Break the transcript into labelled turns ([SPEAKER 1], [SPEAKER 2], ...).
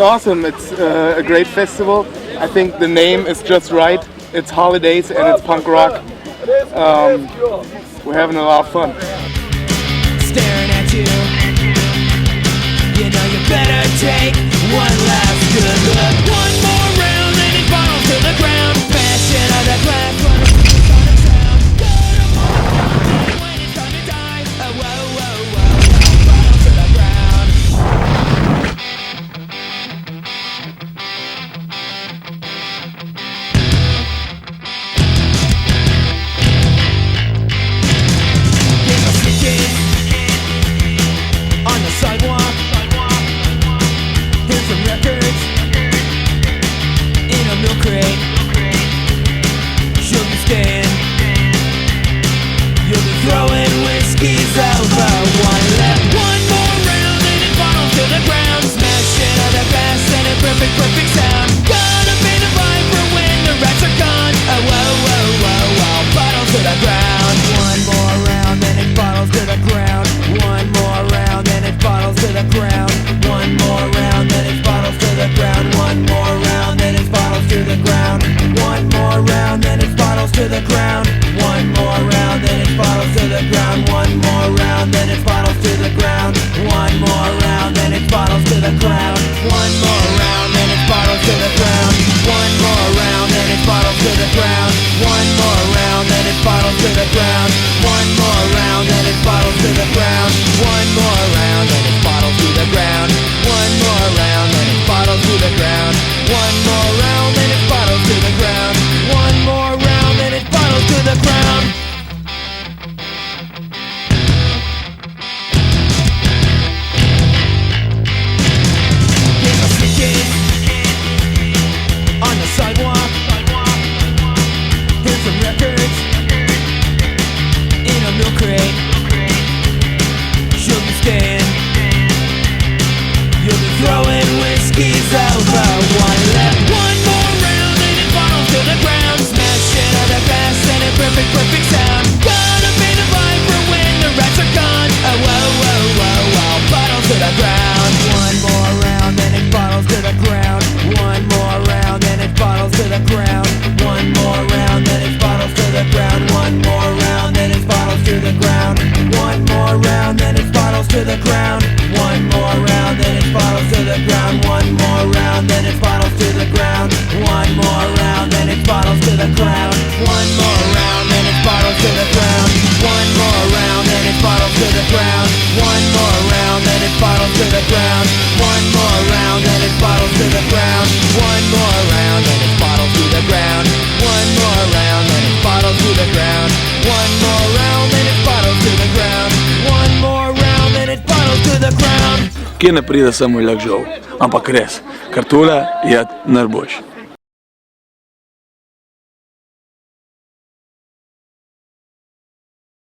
[SPEAKER 1] awesome. It's a great festival. I think the name is just right. It's holidays and it's punk rock. We're having a lot of fun.
[SPEAKER 2] Staring at you, you know you better take one last good look. One more round and it falls to the ground. Smashing out that glass, running on the sound. When it's time to die, oh, whoa, whoa, whoa, fall to the ground. Give us the kiss on the sidewalk. There's some records in a milk crate. She'll be staying. You'll be throwing whiskeys over one left. One more round and it falls to the ground. Smashing all the glass and a perfect, perfect sound. Gonna be the vibe for when the rats are gone. Oh, whoa, whoa, whoa, whoa. Bottles to the ground. One more round and it bottles to the ground. One more round and it bottles to the ground. One more round and it bottles to the ground. One more round and it bottles to the ground. One more round and it bottles to the ground. One more round and it bottles to the ground. One more round and it bottles to the ground. One more round and it bottles to the ground. One more round and it bottles to the ground. One more round and it bottles to the ground. One more round and it bottles to the ground. One more round and it bottles to the ground. One more round and it bottles to the ground. One more round and it bottles to the ground. One more round and it bottles to the ground. One more round and it bottles to the ground. Give us a kiss on the sidewalk. There's some records in a milk crate. She'll be staying. You'll be throwing whiskeys over one left. One more round and it falls to the ground. Smashing all the glass and a perfect, perfect sound. Gonna be the vibe for when the rats are gone. Oh, whoa, whoa, whoa, whoa. Bottles to the ground. One more round and it bottles to the ground. One more round and it bottles to the ground. One more round and it bottles to the ground. One more round and it bottles to the ground. One more round and it bottles to the ground. One more round and it bottles to the ground. One more round and it bottles to the ground. One more round and it bottles to the ground. One more round and it bottles to the ground. One more round and it bottles to the ground. One more round and it bottles to the ground. One more round and it bottles to the ground. One more round and it bottles to the ground. One more round and it bottles to the ground. One more round and it bottles to the ground. One more round and it bottles to the ground.
[SPEAKER 3] Kje ne pride samo ljak žal, ampak res, ker tole je najboljše.